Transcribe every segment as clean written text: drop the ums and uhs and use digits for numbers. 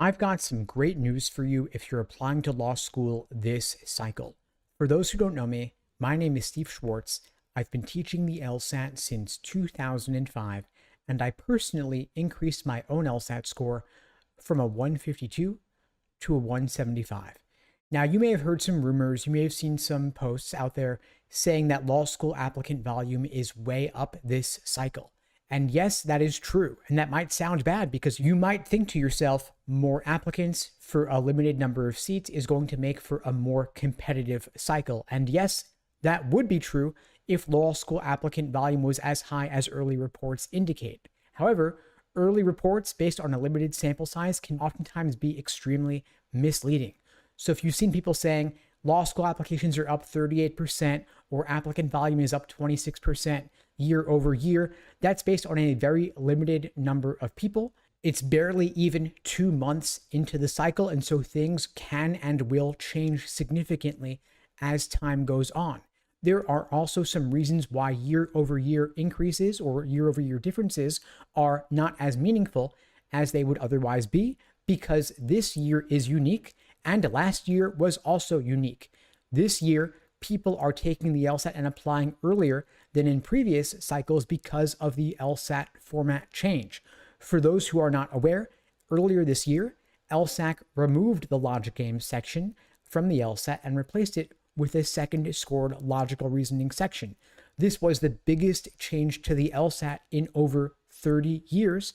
I've got some great news for you if you're applying to law school this cycle. For those who don't know me, my name is Steve Schwartz. I've been teaching the LSAT since 2005, and I personally increased my own LSAT score from a 152 to a 175. Now, you may have heard some rumors, you may have seen some posts out there saying that law school applicant volume is way up this cycle. And yes, that is true. And that might sound bad because you might think to yourself, more applicants for a limited number of seats is going to make for a more competitive cycle. And yes, that would be true if law school applicant volume was as high as early reports indicate. However, early reports based on a limited sample size can oftentimes be extremely misleading. So if you've seen people saying law school applications are up 38% or applicant volume is up 26%, year over year, that's based on a very limited number of people. It's barely even 2 months into the cycle, and so things can and will change significantly as time goes on. There are also some reasons why year over year increases or year over year differences are not as meaningful as they would otherwise be, because this year is unique and last year was also unique. This year, people are taking the LSAT and applying earlier than in previous cycles because of the LSAT format change. For those who are not aware, earlier this year, LSAC removed the logic games section from the LSAT and replaced it with a second scored logical reasoning section. This was the biggest change to the LSAT in over 30 years,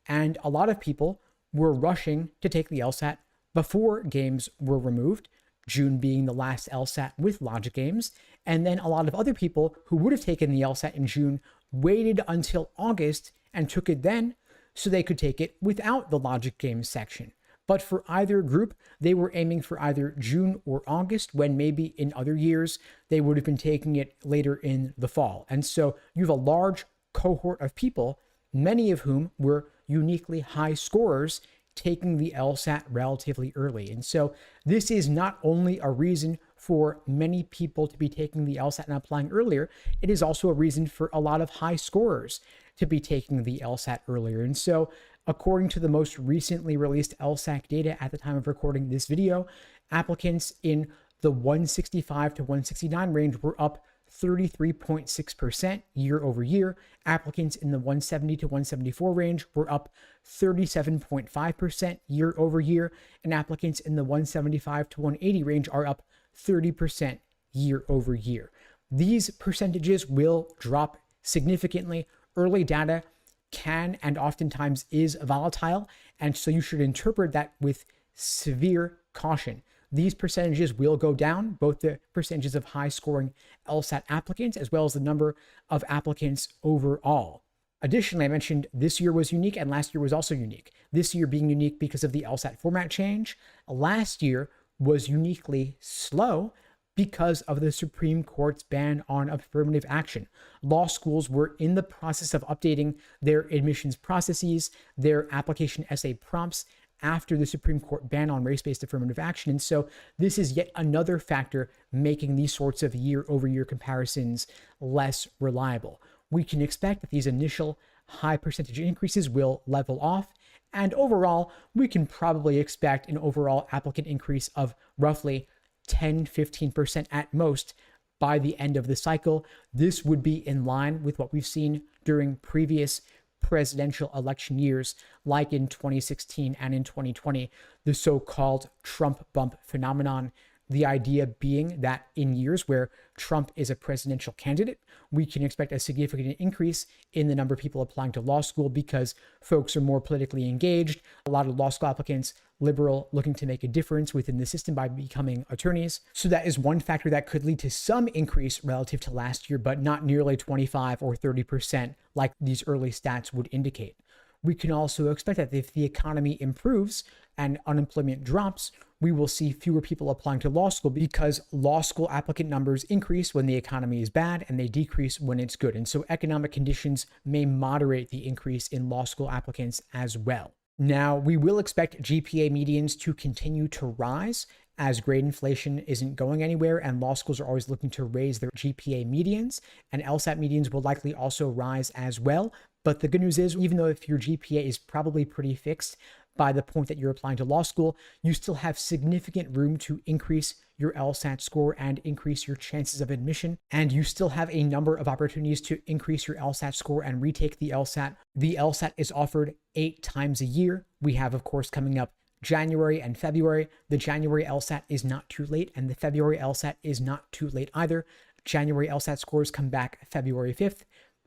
and a lot of people were rushing to take the LSAT before games were removed, June being the last LSAT with logic games, and then a lot of other people who would have taken the LSAT in June waited until August and took it then so they could take it without the logic games section. But for either group, they were aiming for either June or August, when maybe in other years they would have been taking it later in the fall. And so you have a large cohort of people, many of whom were uniquely high scorers, taking the LSAT relatively early. And so this is not only a reason for many people to be taking the LSAT and applying earlier, it is also a reason for a lot of high scorers to be taking the LSAT earlier. And so according to the most recently released LSAC data at the time of recording this video, applicants in the 165 to 169 range were up 33.6% year over year. Applicants in the 170 to 174 range were up 37.5% year over year. And applicants in the 175 to 180 range are up 30% year over year. These percentages will drop significantly. Early data can and oftentimes is volatile, and so you should interpret that with severe caution. These percentages will go down, both the percentages of high scoring LSAT applicants as well as the number of applicants overall. Additionally, I mentioned this year was unique and last year was also unique. This year being unique because of the LSAT format change. Last year was uniquely slow because of the Supreme Court's ban on affirmative action. Law schools were in the process of updating their admissions processes, their application essay prompts, after the Supreme Court ban on race-based affirmative action. And so this is yet another factor making these sorts of year-over-year comparisons less reliable. We can expect that these initial high percentage increases will level off, and overall, we can probably expect an overall applicant increase of roughly 10-15% at most by the end of the cycle. This would be in line with what we've seen during previous presidential election years, like in 2016 and in 2020, the so-called Trump bump phenomenon. The idea being that in years where Trump is a presidential candidate, we can expect a significant increase in the number of people applying to law school because folks are more politically engaged. A lot of law school applicants, liberal, looking to make a difference within the system by becoming attorneys. So that is one factor that could lead to some increase relative to last year, but not nearly 25 or 30% like these early stats would indicate. We can also expect that if the economy improves and unemployment drops, we will see fewer people applying to law school because law school applicant numbers increase when the economy is bad and they decrease when it's good. And so economic conditions may moderate the increase in law school applicants as well. Now, we will expect GPA medians to continue to rise as grade inflation isn't going anywhere and law schools are always looking to raise their GPA medians, and LSAT medians will likely also rise as well. But the good news is, even though if your GPA is probably pretty fixed, by the point that you're applying to law school, you still have significant room to increase your LSAT score and increase your chances of admission. And you still have a number of opportunities to increase your LSAT score and retake the LSAT. The LSAT is offered 8 times a year. We have, of course, coming up January and February. The January LSAT is not too late, and the February LSAT is not too late either. January LSAT scores come back February 5th.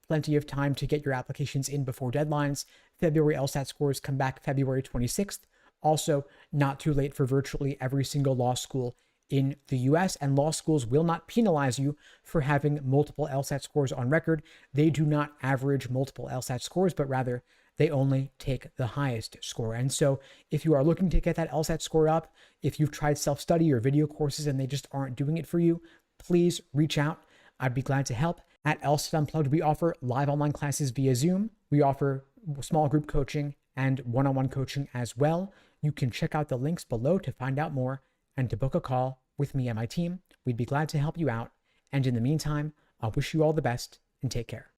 Plenty of time to get your applications in before deadlines. February LSAT scores come back February 26th. Also, not too late for virtually every single law school in the US, and law schools will not penalize you for having multiple LSAT scores on record. They do not average multiple LSAT scores, but rather they only take the highest score. And so if you are looking to get that LSAT score up, if you've tried self-study or video courses and they just aren't doing it for you, please reach out. I'd be glad to help. At LSAT Unplugged, we offer live online classes via Zoom. We offer small group coaching and one-on-one coaching as well. You can check out the links below to find out more and to book a call with me and my team. We'd be glad to help you out. And in the meantime, I wish you all the best and take care.